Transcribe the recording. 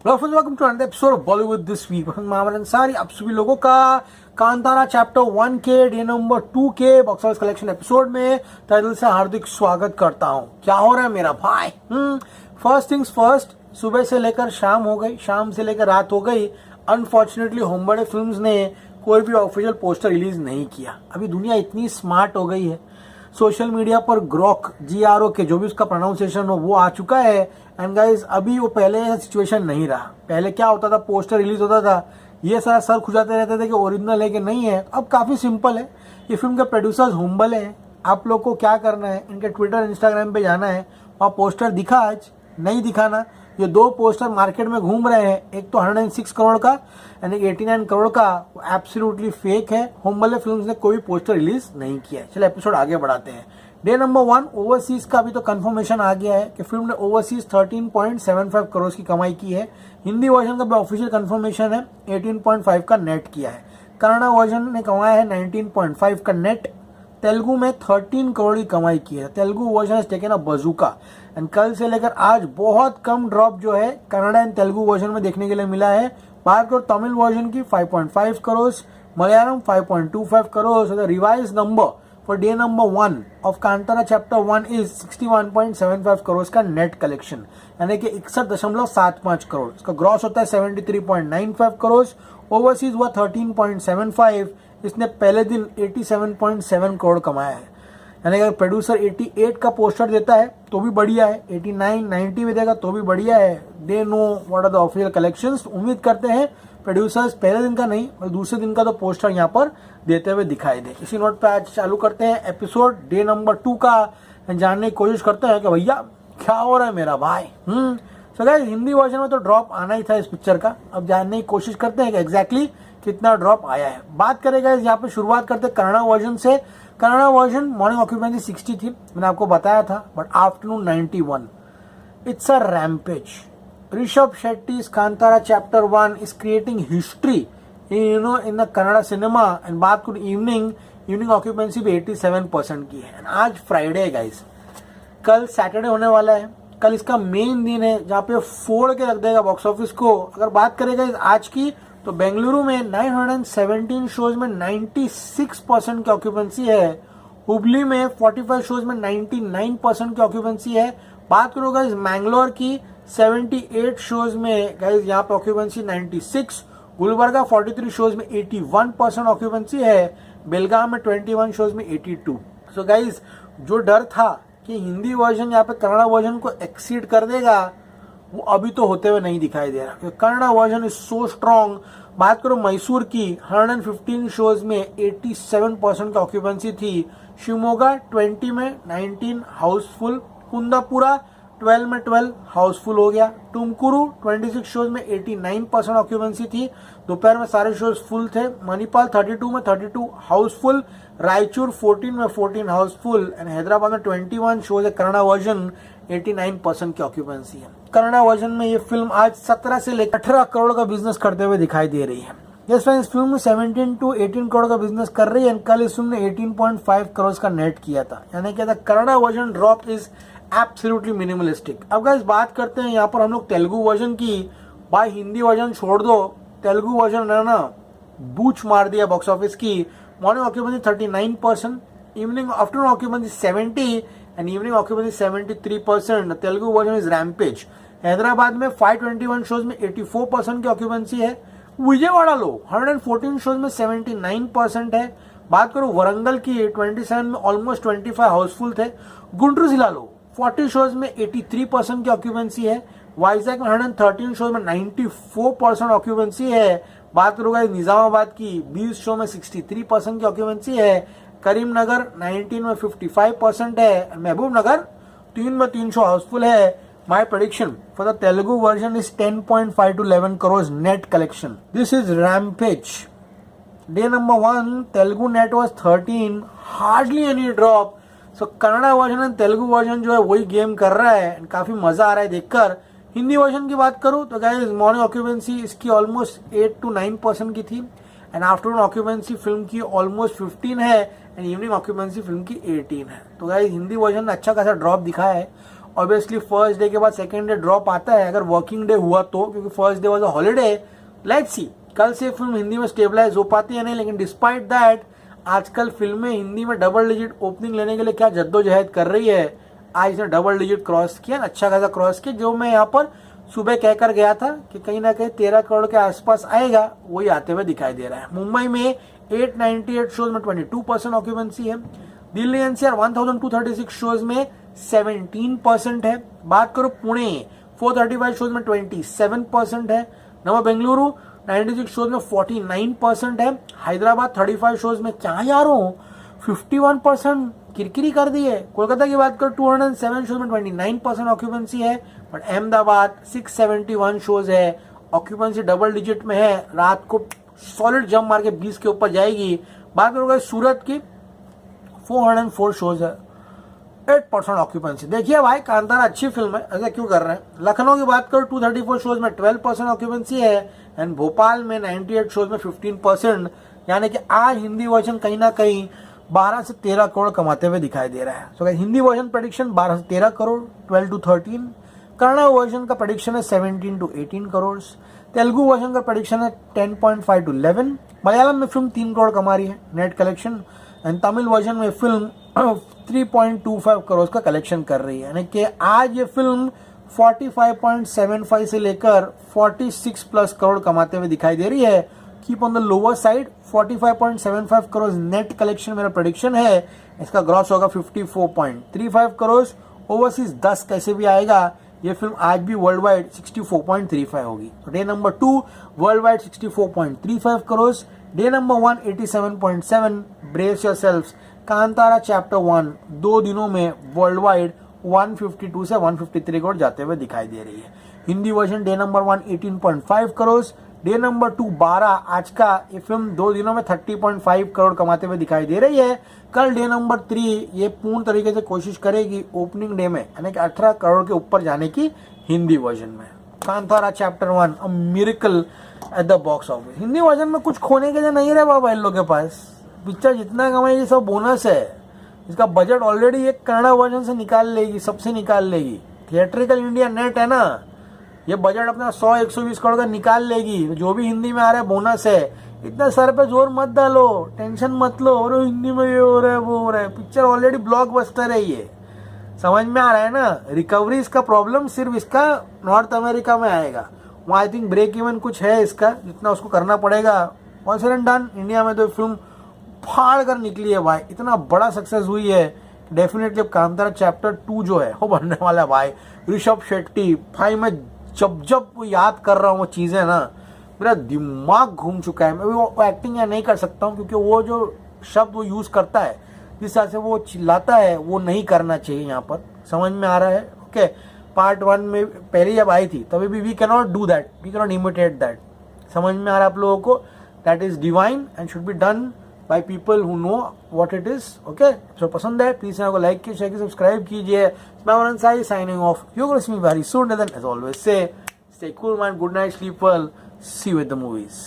Welcome to another episode of Bollywood this week. Mohammad Ansari आप सभी लोगों का कांतारा चैप्टर 1 के डे नंबर 2 के बॉक्स ऑफिस कलेक्शन एपिसोड में तहे दिल से हार्दिक स्वागत करता हूं। क्या हो रहा है मेरा भाई? फर्स्ट थिंग्स फर्स्ट, सुबह से लेकर शाम हो गई, शाम से लेकर रात हो गई। अनफॉर्चुनेटली होमबड़े फिल्म्स ने कोई भी ऑफिशियल पोस्टर रिलीज नहीं किया। अभी दुनिया इतनी स्मार्ट हो गई है, सोशल मीडिया पर ग्रोक GRO के जो भी उसका प्रोनाउंसिएशन हो वो आ चुका है। एंड गाइज अभी वो पहले सिचुएशन नहीं रहा। पहले क्या होता था, पोस्टर रिलीज होता था, ये सारा सर खुजाते रहते थे कि ओरिजिनल है कि नहीं है। अब काफी सिंपल है। ये फिल्म के प्रोड्यूसर्स हुम्बल है। आप लोग को क्या करना है, इनके ट्विटर इंस्टाग्राम पे जाना है, वहाँ पोस्टर दिखा आज नहीं दिखाना। ये दो पोस्टर मार्केट में घूम रहे हैं, एक तो 106 करोड़ का यानी 89 करोड़ का, एब्सोल्युटली फेक है। होमबले फिल्म्स ने कोई पोस्टर रिलीज नहीं किया है। चलो एपिसोड आगे बढ़ाते हैं। डे नंबर 1 ओवरसीज का अभी तो कंफर्मेशन आ गया है कि फिल्म ने ओवरसीज 13.75 करोड़ की कमाई की है। हिंदी वर्जन का भी ऑफिशियल कंफर्मेशन है, 18.5 का नेट किया है। कन्नड़ा वर्जन ने कमाया है 19.5 का नेट। तेलुगु में 13 करोड़ की कमाई की है। Telugu version has taken a bazooka. And कल से लेकर आज बहुत कम ड्रॉप जो है कन्नड़ा एंड तेलुगु वर्जन में देखने के लिए मिला है। बात करो तमिल वर्जन की 5.5 crore, Malayalam 5.25 crore. So the revised number for day number 1 of Kantara chapter 1 is 61.75 crore का नेट कलेक्शन, यानी कि 61.75 करोड़। इसका ग्रॉस होता है 73.95 करोड़। ओवरसीज हुआ 13.75। इसने पहले दिन 87.7 करोड़ कमाया है। यानी अगर प्रोड्यूसर 88 का पोस्टर देता है तो भी बढ़िया है, 89, 90 में देगा तो भी बढ़िया है। They know what are the official collections. उम्मीद करते हैं प्रोड्यूसर्स पहले दिन का नहीं और दूसरे दिन का तो पोस्टर यहाँ पर देते हुए दिखाई दे। इसी नोट पे आज चालू करते हैं एपिसोड डे नंबर 2 का। जानने की कोशिश करते हैं कि भैया क्या हो रहा है मेरा भाई। सो गाइस हिंदी वर्जन में तो ड्रॉप आना ही था इस पिक्चर का। अब जानने की कोशिश करते हैं कि एग्जैक्टली कितना ड्रॉप आया है। बात करेगा यहाँ पे शुरुआत करते हैं कन्नड़ा वर्जन से। कन्नड़ा वर्जन मॉर्निंग ऑक्यूपेंसी 60 थी, मैंने आपको बताया था, but afternoon 91। It's a rampage. Rishab Shetty's Kantara chapter 1 is creating history in the Kannada cinema. And बात करूँ इवनिंग ऑक्यूपेंसी भी 87% की है। आज फ्राइडे है गाइस, कल सैटरडे होने वाला है। कल इसका मेन दिन है जहाँ पे फोड़ के रख देगा बॉक्स ऑफिस को। अगर बात करेगा आज की तो बेंगलुरु में 917 शोज में 96% की ऑक्यूपेंसी है। हुबली में 45 शोज में 99% की ऑक्यूपेंसी है। बात करो गाइस मैंगलोर की 78 शोज में गाइस यहाँ पे ऑक्यूपेंसी 96। गुलबर्गा 43 शोज में 81% ऑक्यूपेंसी है। बेलगाम में 21 शोज में 82। सो गाइस जो डर था कि हिंदी वर्जन यहाँ पे कन्नड़ा वर्जन को एक्सीड कर देगा वो अभी तो होते हुए नहीं दिखाई दे रहा, क्योंकि Kannada version is so strong. बात करो मैसूर की 115 शोज में 87% की ऑक्यूपेंसी थी। शिवमोगा 20 में 19 हाउसफुल। कुंदापुरा 12 में 12 हाउसफुल हो गया। तुमकुरू 26 शोज में 89% ऑक्यूपेंसी थी, दोपहर में सारे शोज फुल थे। मणिपाल 32 में 32 हाउसफुल। रायचूर 14 में 14 हाउसफुल। एंड हैदराबाद में 21 शोज है कन्नड़ा वर्जन, 89% की ऑक्यूपेंसी है। कन्नड़ा वर्जन में ये फिल्म आज 17 से लेकर 18 करोड़ का बिजनेस करते हुए दिखाई दे रही है। इस फिल्म में 17 to 18 करोड़ का बिजनेस कर रही है। कल इस फिल्म ने 18.5 करोड़ का नेट किया था, यानी कि Kannada version drop is absolutely minimalistic. अब गाइस बात करते हैं यहाँ पर हम लोग तेलुगु वर्जन की। भाई हिंदी वर्जन छोड़ दो, तेलुगु वर्जन ने ना बूच मार दिया बॉक्स ऑफिस की। Morning occupancy 39%, evening afternoon occupancy 70 and evening occupancy 73%। Telugu version is rampage. Hyderabad में 521 शोज में 84% की ऑक्यूपेंसी है। विजयवाड़ा लो 114 शोज में 79% है। बात करो वरंगल की 27 में ऑलमोस्ट 25 हाउसफुल थे। गुंटूर जिला लो 40 शोज में 83% की ऑक्यूपेंसी है। वाइजैक में 113 शोज में 94% ऑक्यूपेंसी है। बात करूंगा निजामाबाद की 20 शो में 63% की ऑक्यूपेंसी है। करीमनगर 19 में 55% है। महबूब नगर 3 में 3 शो हाउसफुल है। माई prediction for the Telugu version is 10.5 to 11 crore net collection. This is rampage. Day number 1 Telugu net was 13, hardly any drop. So Kannada version and Telugu version जो है वही गेम कर रहा है। काफी मजा आ रहा है देखकर। हिंदी वर्जन की बात करूं तो गाइस मॉर्निंग ऑक्यूपेंसी इसकी ऑलमोस्ट 8 to 9% की थी। एंड आफ्टरनून ऑक्यूपेंसी फिल्म की ऑलमोस्ट 15 है। एंड इवनिंग ऑक्यूपेंसी फिल्म की 18 है। तो गाइस हिंदी वर्जन ने अच्छा खासा ड्रॉप दिखाया है। ऑब्वियसली फर्स्ट डे के बाद सेकेंड डे ड्रॉप आता है अगर वर्किंग डे हुआ तो, क्योंकि first day was a holiday. Let's see कल से फिल्म हिंदी में स्टेबलाइज हो पाती है नहीं, लेकिन डिस्पाइट दैट आजकल फिल्में हिंदी में डबल डिजिट ओपनिंग लेने के लिए क्या जद्दोजहद कर रही है। आज इसने डबल डिजिट क्रॉस किया, अच्छा खासा क्रॉस किया। जो मैं यहाँ पर सुबह कहकर गया था कि कहीं ना कहीं 13 करोड़ के आसपास आएगा, वही आते हुए दिखाई दे रहा है। मुंबई में 898 शोज में 22% ऑक्यूपेंसी है। दिल्ली एनसीआर 1236 शोज में 17% है। बात करो पुणे 435 शोज में 27% है। नवा बेंगलुरु 96 शोज में 49% है। हैदराबाद 35 शोज में क्या यार हो 51% किरकिरी कर दी है। कोलकाता की बात करो 207 शोज में 29% ऑक्यूपेंसी है। बट अहमदाबाद 671 शोज है, ऑक्यूपेंसी डबल डिजिट में है। रात को सॉलिड जंप मार के 20 के ऊपर जाएगी। बात करोगे सूरत की 404 शोज है, 8% ऑक्यूपेंसी। देखिए भाई कांतारा अच्छी फिल्म है, ऐसा क्यों कर रहे हैं। लखनऊ की बात करो 234 शोज में 12% ऑक्यूपेंसी है। एंड भोपाल में 98 शोज में 15%, यानी कि आज हिंदी वर्जन कहीं ना कहीं 12 से 13 करोड़ कमाते हुए दिखाई दे रहा है। सो हिंदी वर्जन प्रेडिक्शन 12 से 13 करोड़, 12 to 13। कन्नड़ वर्जन का प्रेडिक्शन है 17 to 18 करोड़। तेलुगु वर्जन का प्रेडिक्शन है 10.5 to 11। मलयालम में फिल्म 3 करोड़ कमा रही है net collection. And Tamil version में फिल्म 3.25 करोड़ का कलेक्शन कर रही है, यानी कि आज ये फिल्म 45.75 से लेकर 46 प्लस करोड़ कमाते हुए दिखाई दे रही है। Keep on the lower side 45.75 crore net collection मेरा प्रेडिक्शन है। इसका ग्रॉस होगा 54.35 करोड़। ओवरसीज 10 कैसे भी आएगा, ये फिल्म आज भी वर्ल्ड वाइड 64.35 होगी। Day number 2 world wide 64.35 crore. Day number 1 87.7। Brace yourselves, Kantara chapter 1 2 दिनों में वर्ल्ड वाइड 152 से 153 करोड़ जाते हुए दिखाई दे रही है। Hindi version day number 1 18.5 crore. Day number 2 12 आज का, ये फिल्म 2 दिनों में 30.5 करोड़ कमाते हुए दिखाई दे रही है। कल डे नंबर 3 ये पूर्ण तरीके से कोशिश करेगी ओपनिंग डे में, यानी कि 18 करोड़ के ऊपर जाने की हिंदी वर्जन में। Kantara chapter 1 a miracle at the box office. Hindi version में कुछ खोने के लिए नहीं रहे बाबा इन लोग के पास। पिक्चर जितना कमाएगी सब बोनस है। इसका बजट ऑलरेडी एक कन्नड़ वर्जन से निकाल लेगी, सबसे निकाल लेगी। थिएट्रिकल इंडिया नेट है ना, ये बजट अपना 100-120 करोड़ का निकाल लेगी। जो भी हिंदी में आ रहा है बोनस है। इतना सर पे जोर मत डालो, टेंशन मत लो और हिंदी में ये हो रहा है वो हो रहा है। पिक्चर ऑलरेडी ब्लॉकबस्टर है, ये समझ में आ रहा है ना। रिकवरी इसका प्रॉब्लम सिर्फ इसका नॉर्थ अमेरिका में आएगा। वहाँ आई थिंक ब्रेक इवन कुछ है इसका, जितना उसको करना पड़ेगा। Also and done. इंडिया में तो फिल्म फाड़ कर निकली है भाई, इतना बड़ा सक्सेस हुई है। डेफिनेटली अब कांतारा चैप्टर 2 जो है वो बनने वाला है भाई। ऋषभ शेट्टी भाई, मैं जब जब वो याद कर रहा हूँ वो चीज़ें ना, मेरा दिमाग घूम चुका है। मैं भी वो एक्टिंग या नहीं कर सकता हूँ, क्योंकि वो जो शब्द वो यूज़ करता है, जिस हिसाब से वो चिल्लाता है, वो नहीं करना चाहिए यहाँ पर। समझ में आ रहा है। ओके, पार्ट 1 में पहले जब आई थी तभी भी we can not do that, we can not imitate that. समझ में आ रहा है आप लोगों को। That is divine and should be done by people who know what it is. Okay, जो पसंद है प्लीज चैनल को लाइक कीजिए, शेयर कीजिए, सब्सक्राइब कीजिए। मैं Anand Sai signing off. You gonna see me very soon. As always say stay cool man, good night, sleep well, see you at the movies.